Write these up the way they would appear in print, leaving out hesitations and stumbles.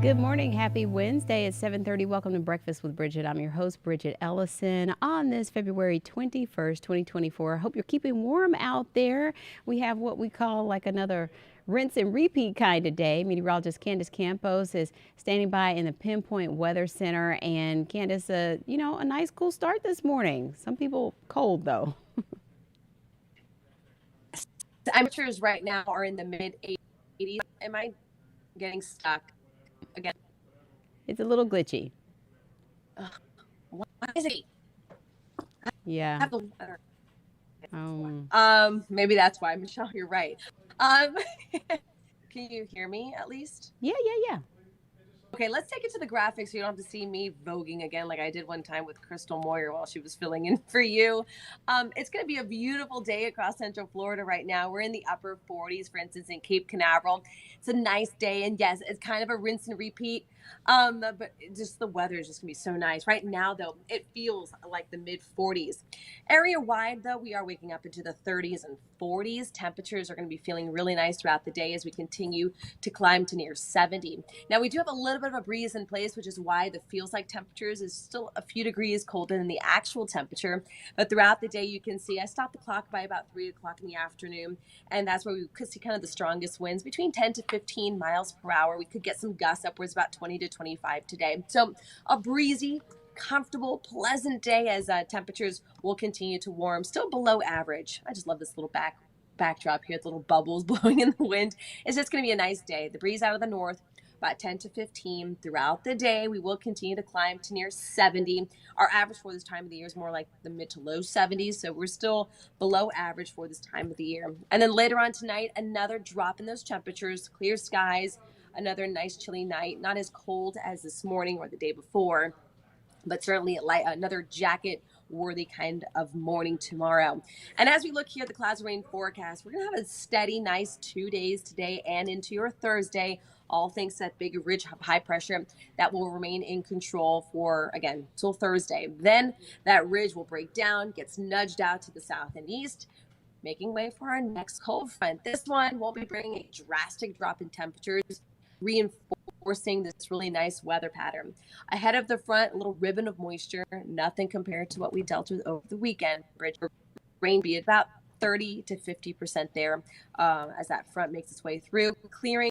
Good morning. Happy Wednesday. It's 7:30. Welcome to Breakfast with Bridgett. I'm your host, Bridgett Ellison, on this February 21st, 2024. I hope you're keeping warm out there. We have what we call like another rinse and repeat kind of day. Meteorologist Candace Campos is standing by in the Pinpoint Weather Center. And Candace, a nice cool start this morning. Some people cold though. Temperatures right now are in the mid 80s. Am I getting stuck again? It's a little glitchy. Why is it? Yeah. Maybe that's why, Michelle. You're right. Can you hear me at least? Yeah. Okay, let's take it to the graphics so you don't have to see me voguing again like I did one time with Crystal Moyer while she was filling in for you. It's going to be a beautiful day across Central Florida right now. We're in the upper 40s, for instance, in Cape Canaveral. It's a nice day, and yes, it's kind of a rinse and repeat. But just the weather is just going to be so nice. Right now, though, it feels like the mid 40s. Area-wide, though, we are waking up into the 30s and 40s. Temperatures are going to be feeling really nice throughout the day as we continue to climb to near 70. Now, we do have a little bit of a breeze in place, which is why the feels like temperatures is still a few degrees colder than the actual temperature. But throughout the day, you can see I stopped the clock by about 3 o'clock in the afternoon, and that's where we could see kind of the strongest winds between 10 to 15 miles per hour. We could get some gusts upwards about 20 to 25 today. So a breezy, comfortable, pleasant day as temperatures will continue to warm, still below average. I just love this little backdrop here, the little bubbles blowing in the wind. It's just going to be a nice day. The breeze out of the north, about 10 to 15 throughout the day. We will continue to climb to near 70. Our average for this time of the year is more like the mid to low 70s, so we're still below average for this time of the year. And then later on tonight, another drop in those temperatures, clear skies, another nice chilly night, not as cold as this morning or the day before, but certainly another jacket worthy kind of morning tomorrow. And as we look here at the clouds and rain forecast, we're going to have a steady, nice 2 days today and into your Thursday, all thanks to that big ridge of high pressure that will remain in control for, again, till Thursday. Then that ridge will break down, gets nudged out to the south and east, making way for our next cold front. This one won't be bringing a drastic drop in temperatures, reinforcing this really nice weather pattern. Ahead of the front, a little ribbon of moisture, nothing compared to what we dealt with over the weekend. Rain be about 30 to 50% there as that front makes its way through, clearing.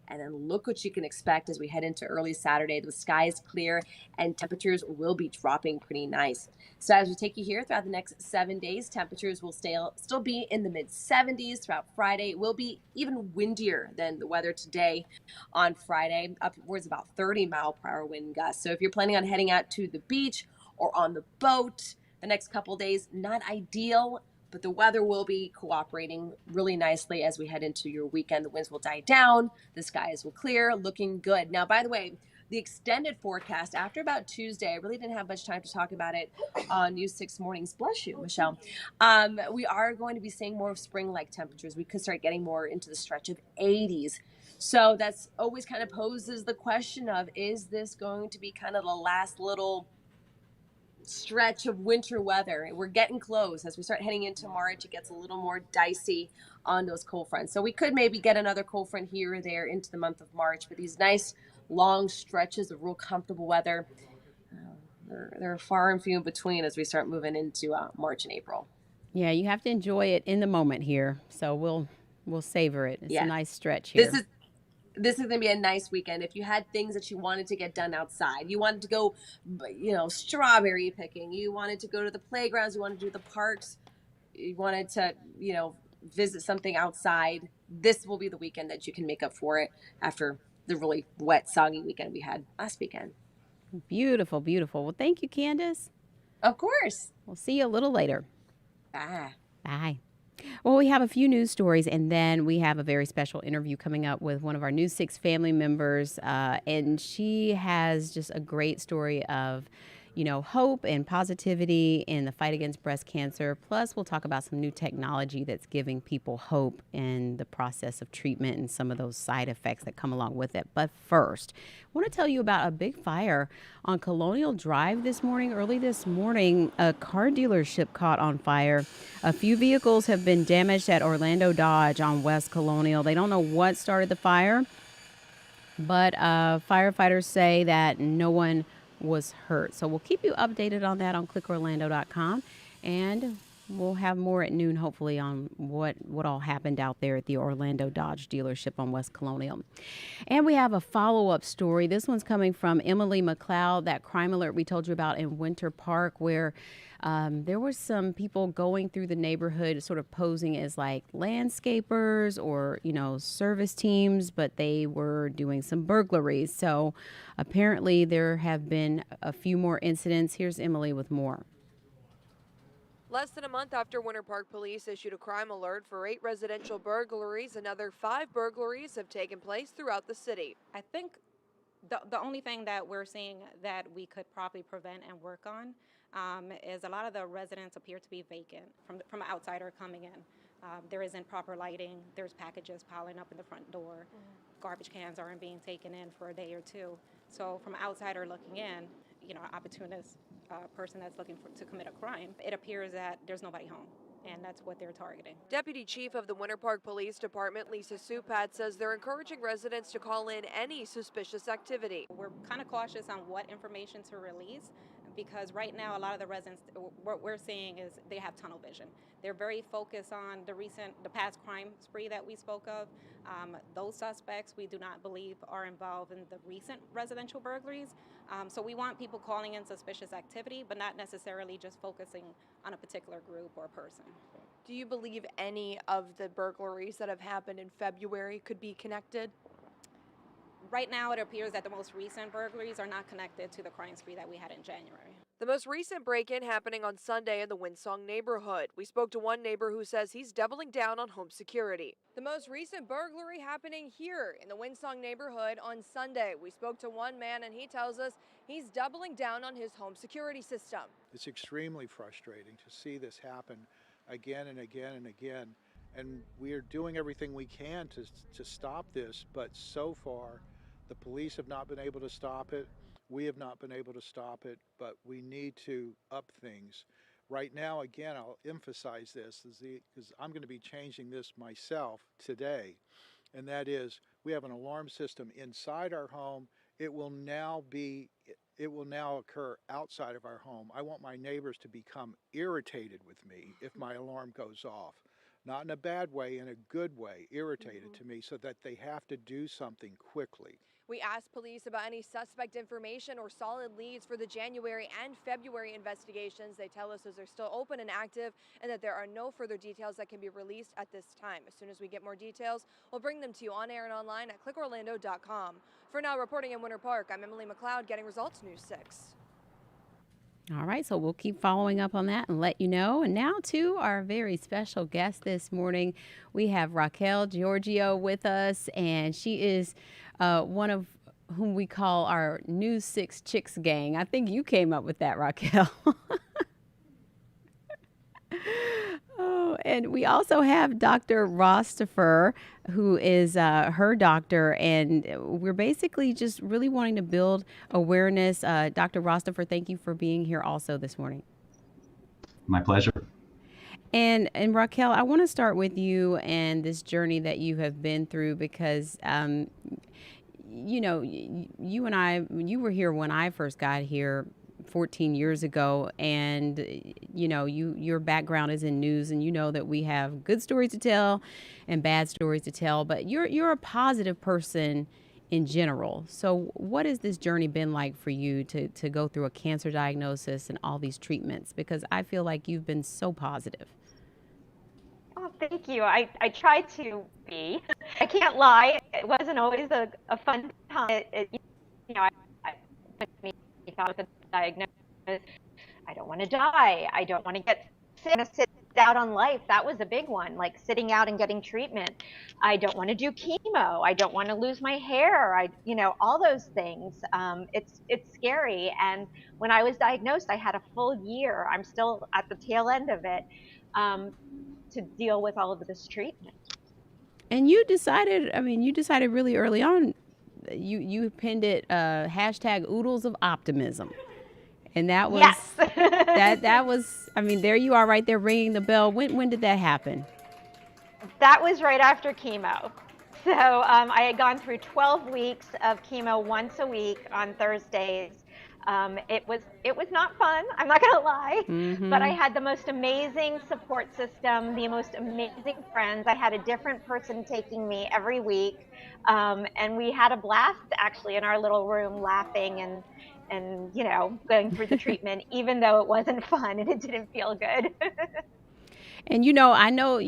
And then look what you can expect as we head into early Saturday. The sky is clear and temperatures will be dropping pretty nice. So as we take you here throughout the next 7 days, temperatures will still be in the mid 70s throughout Friday. It will be even windier than the weather today on Friday, upwards about 30 mile per hour wind gusts. So if you're planning on heading out to the beach or on the boat the next couple days, not ideal, but the weather will be cooperating really nicely as we head into your weekend. The winds will die down, the skies will clear, looking good. Now, by the way, the extended forecast after about Tuesday, I really didn't have much time to talk about it on News 6 Mornings. Bless you, Michelle. We are going to be seeing more spring-like temperatures. We could start getting more into the stretch of 80s. So that's always kind of poses the question of, is this going to be kind of the last little stretch of winter weather? We're getting close. As we start heading into March, it gets a little more dicey on those cold fronts. So we could maybe get another cold front here or there into the month of March, but these nice long stretches of real comfortable weather, they're far and few in between as we start moving into March and April. Yeah, you have to enjoy it in the moment here. So we'll savor it. It's a nice stretch here. This is going to be a nice weekend. If you had things that you wanted to get done outside, you wanted to go, strawberry picking, you wanted to go to the playgrounds, you wanted to do the parks, you wanted to, visit something outside, this will be the weekend that you can make up for it after the really wet, soggy weekend we had last weekend. Beautiful, beautiful. Well, thank you, Candace. Of course. We'll see you a little later. Bye. Bye. Well, we have a few news stories, and then we have a very special interview coming up with one of our News 6 family members, and she has just a great story of, hope and positivity in the fight against breast cancer. Plus, we'll talk about some new technology that's giving people hope in the process of treatment and some of those side effects that come along with it. But first, I want to tell you about a big fire on Colonial Drive early this morning. A car dealership caught on fire. A few vehicles have been damaged at Orlando Dodge on West Colonial. They don't know what started the fire, But firefighters say that no one was hurt. So we'll keep you updated on that on clickorlando.com. And we'll have more at noon, hopefully, on what all happened out there at the Orlando Dodge dealership on West Colonial. And we have a follow-up story. This one's coming from Emily McLeod, that crime alert we told you about in Winter Park, where there were some people going through the neighborhood sort of posing as like landscapers or, service teams, but they were doing some burglaries. So apparently there have been a few more incidents. Here's Emily with more. Less than a month after Winter Park police issued a crime alert for 8 residential burglaries, another 5 burglaries have taken place throughout the city. I think the only thing that we're seeing that we could probably prevent and work on is a lot of the residents appear to be vacant from an outsider coming in. There isn't proper lighting. There's packages piling up in the front door. Garbage cans aren't being taken in for a day or two. So from an outsider looking in, an opportunist person that's looking to commit a crime, it appears that there's nobody home. And that's what they're targeting. Deputy Chief of the Winter Park Police Department, Lisa Supat, says they're encouraging residents to call in any suspicious activity. We're kind of cautious on what information to release because right now a lot of the residents, what we're seeing is they have tunnel vision. They're very focused on the past crime spree that we spoke of. Those suspects we do not believe are involved in the recent residential burglaries. So we want people calling in suspicious activity, but not necessarily just focusing on a particular group or person. Do you believe any of the burglaries that have happened in February could be connected? Right now, it appears that the most recent burglaries are not connected to the crime spree that we had in January. The most recent break-in happening on Sunday in the Winsong neighborhood. We spoke to one neighbor who says he's doubling down on home security. The most recent burglary happening here in the Winsong neighborhood on Sunday. We spoke to one man and he tells us he's doubling down on his home security system. It's extremely frustrating to see this happen again and again and again. And we are doing everything we can to stop this, but so far the police have not been able to stop it. We have not been able to stop it, but we need to up things. Right now, again, I'll emphasize this because I'm going to be changing this myself today, and that is we have an alarm system inside our home. It will now occur outside of our home. I want my neighbors to become irritated with me if my alarm goes off. Not in a bad way, in a good way, irritated to me so that they have to do something quickly. We asked police about any suspect information or solid leads for the January and February investigations. They tell us those are still open and active and that there are no further details that can be released at this time. As soon as we get more details, we'll bring them to you on air and online at clickorlando.com. For now, reporting in Winter Park, I'm Emily McLeod, Getting Results News 6. All right, so we'll keep following up on that and let you know. And now to our very special guest this morning, we have Raquel Georgio with us, and she is one of whom we call our News 6 Chicks gang. I think you came up with that, Raquel. Oh, and we also have Dr. Rostaffer, who is her doctor, and we're basically just really wanting to build awareness. Dr. Rostaffer, thank you for being here also this morning. My pleasure. And Raquel, I want to start with you and this journey that you have been through because, you and I, you were here when I first got here 14 years ago, and your background is in news, and you know that we have good stories to tell and bad stories to tell, but you're a positive person in general. So what has this journey been like for you to go through a cancer diagnosis and all these treatments? Because I feel like you've been so positive. Oh, thank you. I tried to be. I can't lie. It wasn't always a fun time. When we thought of the diagnosis, I don't want to die. I don't want to get sit out on life. That was a big one, like sitting out and getting treatment. I don't want to do chemo. I don't want to lose my hair. All those things. It's scary. And when I was diagnosed, I had a full year. I'm still at the tail end of it. To deal with all of this treatment. And you decided really early on, you pinned it hashtag oodles of optimism. And that was, yes. that was, there you are right there ringing the bell. When did that happen? That was right after chemo. So I had gone through 12 weeks of chemo once a week on Thursdays. It was not fun. I'm not gonna lie, but I Mm-hmm. had the most amazing support system, the most amazing friends. I had a different person taking me every week, and we had a blast actually in our little room, laughing and going through the treatment, even though it wasn't fun and it didn't feel good. And I know,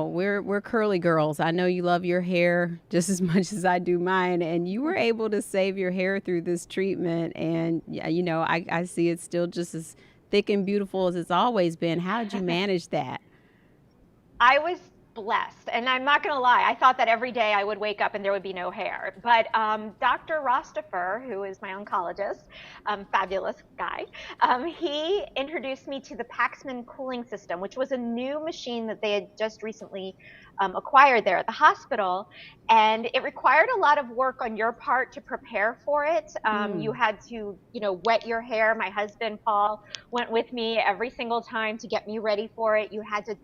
we're curly girls. I know you love your hair just as much as I do mine, and you were able to save your hair through this treatment. And yeah, I see it's still just as thick and beautiful as it's always been. How did you manage that? I was blessed, and I'm not going to lie. I thought that every day I would wake up and there would be no hair. But Dr. Rostifer, who is my oncologist, fabulous guy, he introduced me to the Paxman cooling system, which was a new machine that they had just recently acquired there at the hospital. And it required a lot of work on your part to prepare for it. You Mm. had to, wet your hair. My husband, Paul, went with me every single time to get me ready for it. You had to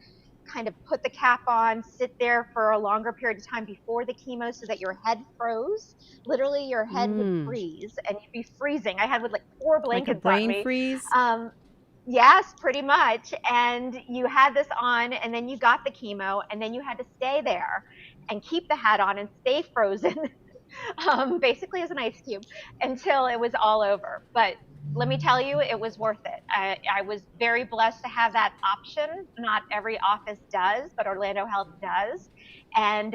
kind of put the cap on, sit there for a longer period of time before the chemo so that your head froze. Literally, your head would Mm. freeze and you'd be freezing. I had with like 4 Like a blankets on brain me. freeze? Um, yes, pretty much. And you had this on, and then you got the chemo, and then you had to stay there and keep the hat on and stay frozen, basically as an ice cube, until it was all over. But let me tell you, it was worth it. I was very blessed to have that option. Not every office does, but Orlando Health does. And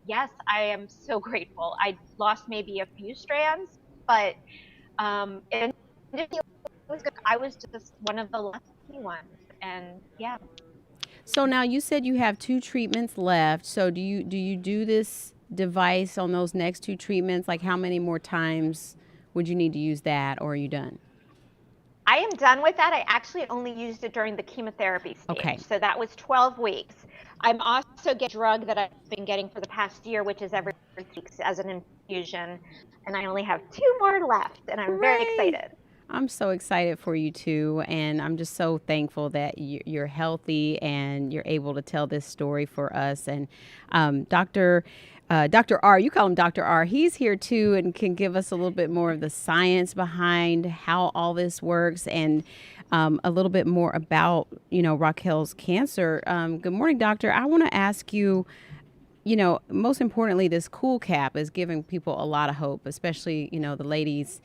yes, I am so grateful. I lost maybe a few strands, but it was good. I was just one of the lucky ones. And yeah, So now you said you have 2 treatments left. So do you do this device on those next 2 treatments? Like how many more times would you need to use that, or are you done? I am done with that. I actually only used it during the chemotherapy stage. Okay. So that was 12 weeks. I'm also getting a drug that I've been getting for the past year, which is every 3 weeks as an infusion. And I only have 2 more left, and I'm very Hooray! excited. I'm so excited for you too, and I'm just so thankful that you're healthy and you're able to tell this story for us. And Dr. R, you call him Dr. R. He's here too and can give us a little bit more of the science behind how all this works and a little bit more about Raquel's cancer. Good morning, doctor. I want to ask you. Most importantly, this cool cap is giving people a lot of hope, especially, the ladies.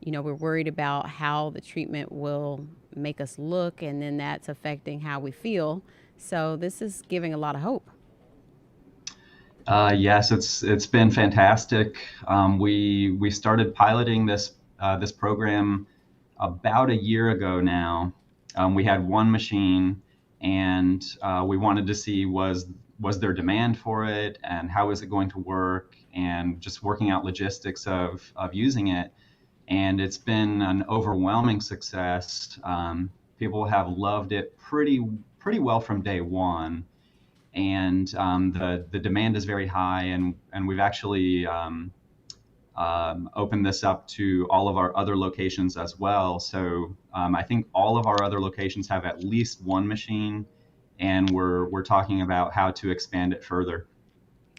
We're worried about how the treatment will make us look, and then that's affecting how we feel. So this is giving a lot of hope. Yes, it's been fantastic. We started piloting this program about a year ago now. We had one machine, and we wanted to see was there demand for it, and how is it going to work, and just working out logistics of using it. And it's been an overwhelming success. People have loved it pretty well from day one, and the demand is very high, and we've actually opened this up to all of our other locations as well. So I think all of our other locations have at least one machine, and we're talking about how to expand it further.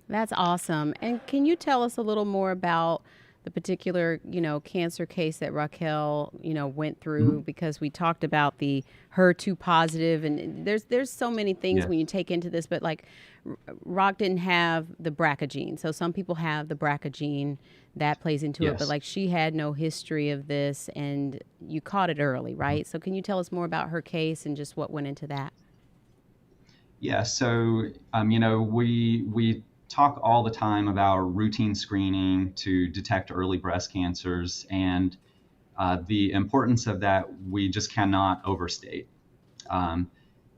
That's awesome. And can you tell us a little more about the particular, cancer case that Raquel, went through? Mhm. Because we talked about the HER2 positive, and there's so many things Yes. when you take into this, but like Rock didn't have the BRCA gene. So some people have the BRCA gene that plays into it, but Yes. like she had no history of this and you caught it early, right? So can you tell us more about her case and just what went into that? Yeah, so we talk all the time about routine screening to detect early breast cancers, and the importance of that we just cannot overstate. Um,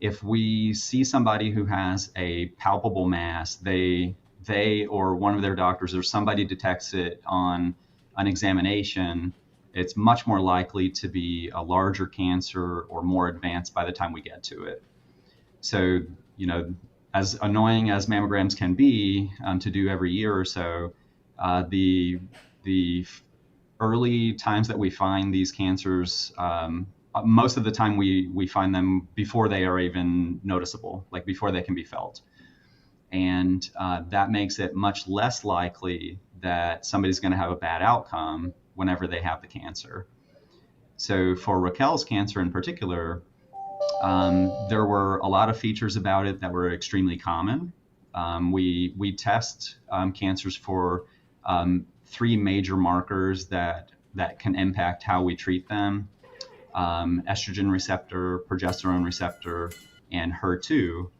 if we see somebody who has a palpable mass, they or one of their doctors or somebody detects it on an examination, it's much more likely to be a larger cancer or more advanced by the time we get to it. So, you know, as annoying as mammograms can be to do every year or so, the early times that we find these cancers, most of the time we find them before they are even noticeable, like before they can be felt. And that makes it much less likely that somebody's going to have a bad outcome whenever they have the cancer. So for Raquel's cancer in particular, there were a lot of features about it that were extremely common. We test cancers for 3 major markers that can impact how we treat them: estrogen receptor, progesterone receptor, and HER2.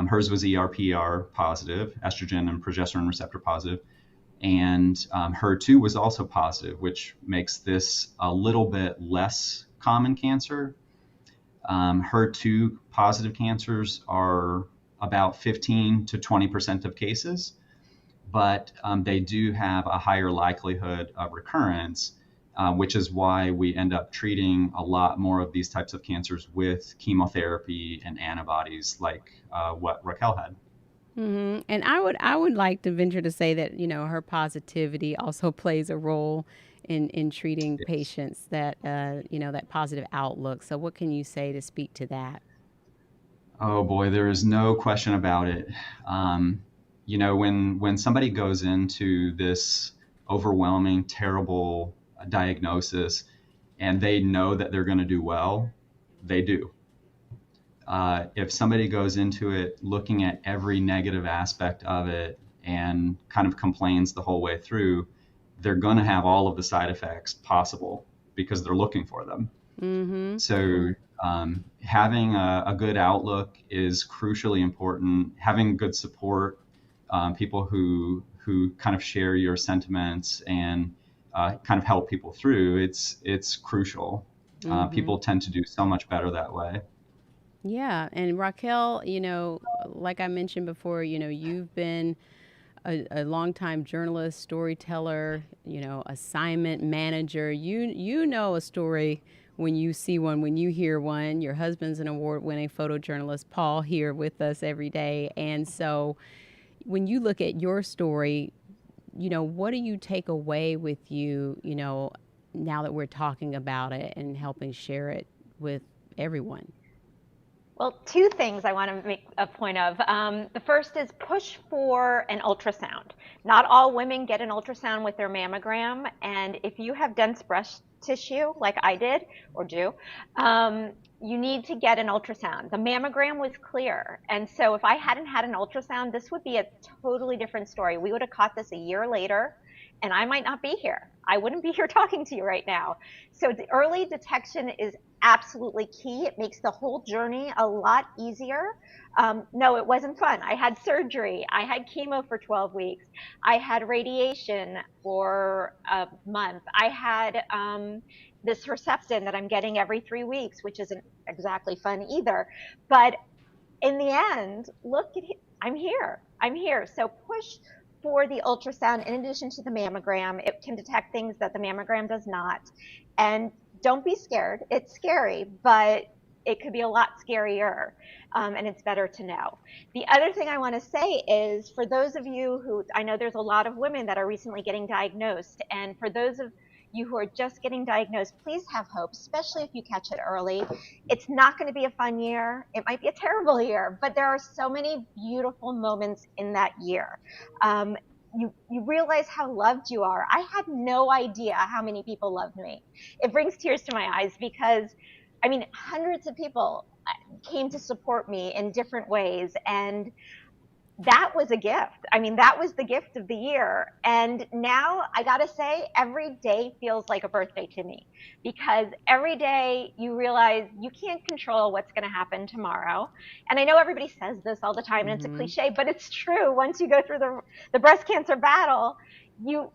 Hers was ERPR positive, estrogen and progesterone receptor positive, and HER2 was also positive, which makes this a little bit less common cancer. HER2 positive cancers are about 15 to 20% of cases, but they do have a higher likelihood of recurrence, which is why we end up treating a lot more of these types of cancers with chemotherapy and antibodies, like what Raquel had. And I would like to venture to say that, you know, her positivity also plays a role in treating Yes. patients, that you know, that positive outlook. So what can you say to speak to that? Oh boy, there is no question about it. Um, you know, when somebody goes into this overwhelming, terrible diagnosis and they know that they're going to do well, they do. If somebody goes into it looking at every negative aspect of it and kind of complains the whole way through, they're going to have all of the side effects possible because they're looking for them. Mm-hmm. So having a good outlook is crucially important. Having good support, people who kind of share your sentiments and kind of help people through, it's crucial. Mm-hmm. People tend to do so much better that way. Yeah, and Raquel, you know, like I mentioned before, you know, you've been a longtime journalist, storyteller, you know, assignment manager. You know a story when you see one, when you hear one. Your husband's an award-winning photojournalist, Paul, here with us every day. And so when you look at your story, you know, what do you take away with you, you know, now that we're talking about it and helping share it with everyone? Well, 2 things I want to make a point of. The first is push for an ultrasound. Not all women get an ultrasound with their mammogram, and if you have dense breast tissue, like I did or do, you need to get an ultrasound. The mammogram was clear, and so if I hadn't had an ultrasound, this would be a totally different story. We would have caught this a year later, and I might not be here. I wouldn't be here talking to you right now. So the early detection is absolutely key. It makes the whole journey a lot easier. No, it wasn't fun. I had surgery. I had chemo for 12 weeks. I had radiation for a month. I had this Herceptin that I'm getting every 3 weeks, which isn't exactly fun either. But in the end, look at I'm here. I'm here. So push for the ultrasound in addition to the mammogram. It can detect things that the mammogram does not. And don't be scared. It's scary, but it could be a lot scarier, and it's better to know. The other thing I want to say is, for those of you who, I know there's a lot of women that are recently getting diagnosed, and for those of you who are just getting diagnosed, please have hope, especially if you catch it early. It's not going to be a fun year. It might be a terrible year, but there are so many beautiful moments in that year. You realize how loved you are. I had no idea how many people loved me. It brings tears to my eyes because, I mean, hundreds of people came to support me in different ways, and that was a gift. I mean, that was the gift of the year. And now I got to say, every day feels like a birthday to me, because every day you realize you can't control what's going to happen tomorrow. And I know everybody says this all the time, and it's a cliche, but it's true. Once you go through the breast cancer battle, you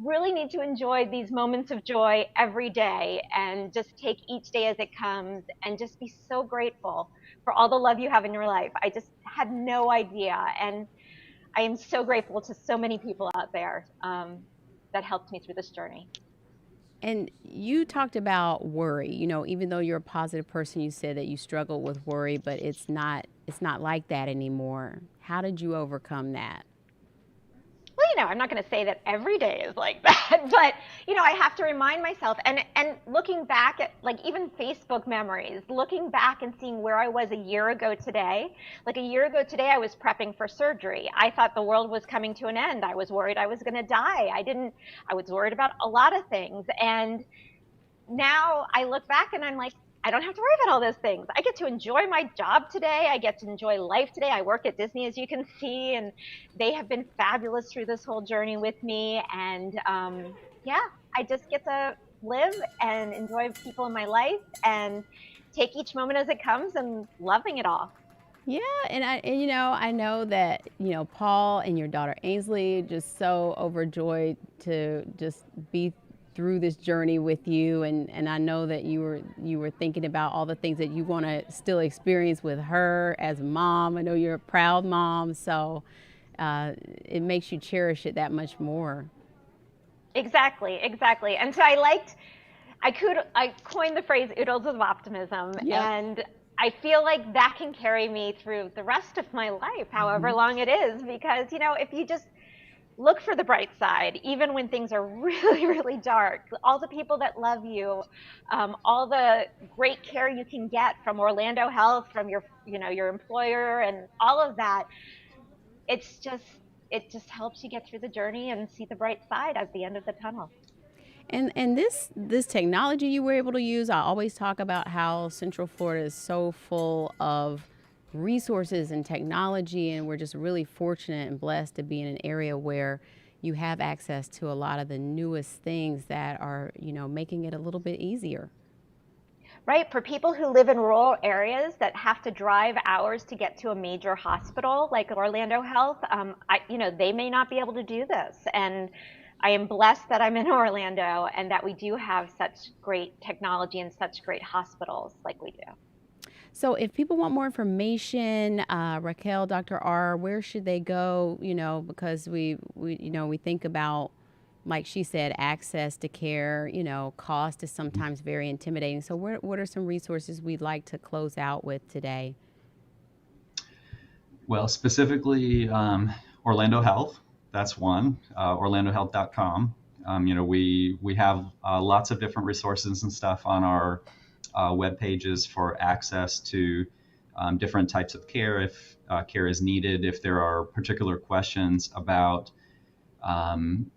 really need to enjoy these moments of joy every day, and just take each day as it comes, and just be so grateful for all the love you have in your life. I just had no idea. And I am so grateful to so many people out there that helped me through this journey. And you talked about worry. You know, even though you're a positive person, you said that you struggle with worry, but it's not like that anymore. How did you overcome that? Well, I'm not going to say that every day is like that, but I have to remind myself, and looking back at like even Facebook memories, looking back and seeing where I was a year ago today. Like a year ago today, I was prepping for surgery. I thought the world was coming to an end. I was worried I was going to die. I was worried about a lot of things. And now I look back and I'm like, I don't have to worry about all those things. I get to enjoy my job today. I get to enjoy life today. I work at Disney, as you can see, and they have been fabulous through this whole journey with me. And yeah, I just get to live and enjoy people in my life and take each moment as it comes and loving it all. Yeah, and I know that, Paul and your daughter Ainsley just so overjoyed to just be through this journey with you, and I know that you were thinking about all the things that you want to still experience with her as a mom. I know you're a proud mom, so it makes you cherish it that much more. Exactly. And so I coined the phrase oodles of optimism. Yep. And I feel like that can carry me through the rest of my life, however long it is, because, if you just look for the bright side, even when things are really, really dark, all the people that love you, all the great care you can get from Orlando Health, from your employer and all of that, it just helps you get through the journey and see the bright side at the end of the tunnel. And this technology you were able to use, I always talk about how Central Florida is so full of resources and technology, and we're just really fortunate and blessed to be in an area where you have access to a lot of the newest things that are, making it a little bit easier. Right. For people who live in rural areas that have to drive hours to get to a major hospital like Orlando Health, they may not be able to do this. And I am blessed that I'm in Orlando and that we do have such great technology and such great hospitals like we do. So if people want more information, Raquel, Dr. R, where should they go? Because we think about, like she said, access to care, cost is sometimes very intimidating. So what are some resources we'd like to close out with today? Well, specifically Orlando Health, that's one, orlandohealth.com. We have lots of different resources and stuff on our web pages for access to different types of care if care is needed, if there are particular questions about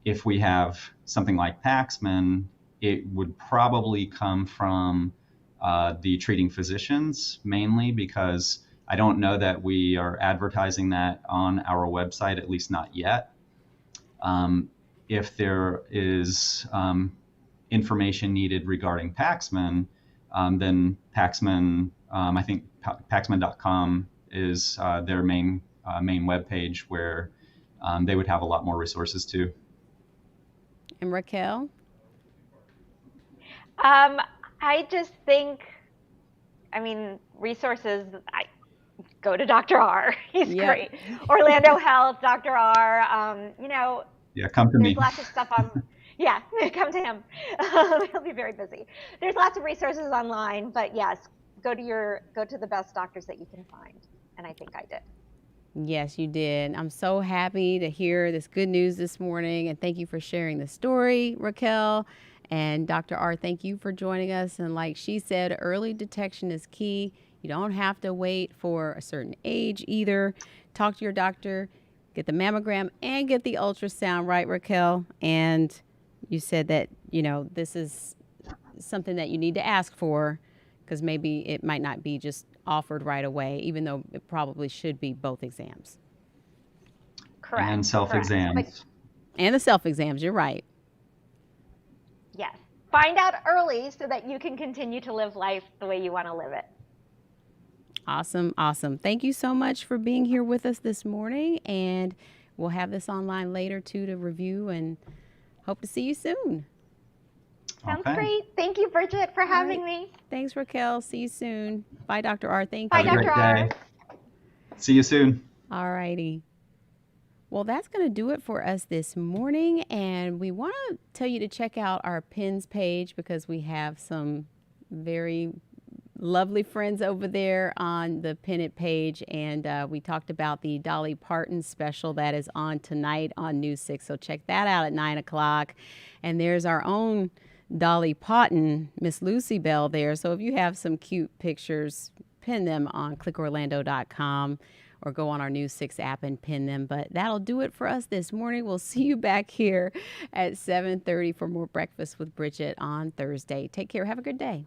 if we have something like Paxman, it would probably come from the treating physicians mainly, because I don't know that we are advertising that on our website, at least not yet. If there is information needed regarding Paxman, then Paxman, I think Paxman.com is their main webpage where they would have a lot more resources too. And Raquel? I just think, resources, go to Dr. R. He's great. Orlando Health, Dr. R, Yeah, come to me. There's lots of stuff on, yeah, come to him. He'll be very busy. There's lots of resources online, but yes, go to the best doctors that you can find. And I think I did. Yes, you did. I'm so happy to hear this good news this morning, and thank you for sharing the story, Raquel. And Dr. R, thank you for joining us. And like she said, early detection is key. You don't have to wait for a certain age either. Talk to your doctor, get the mammogram, and get the ultrasound, right, Raquel? And you said that, this is something that you need to ask for, because maybe it might not be just offered right away, even though it probably should be both exams. Correct. And self-exams. And the self-exams, you're right. Yes. Find out early so that you can continue to live life the way you want to live it. Awesome. Thank you so much for being here with us this morning, and we'll have this online later too to review, and hope to see you soon. Sounds great. Thank you, Bridgett, for having me. Thanks, Raquel. See you soon. Bye, Dr. R. Thank you. Have a great day. See you soon. All righty. Well, that's going to do it for us this morning, and we want to tell you to check out our pins page, because we have some very lovely friends over there on the Pennant page. And we talked about the Dolly Parton special that is on tonight on News 6. So check that out at 9 o'clock. And there's our own Dolly Parton, Miss Lucy Bell there. So if you have some cute pictures, pin them on clickorlando.com or go on our News 6 app and pin them. But that'll do it for us this morning. We'll see you back here at 7:30 for more Breakfast with Bridgett on Thursday. Take care. Have a good day.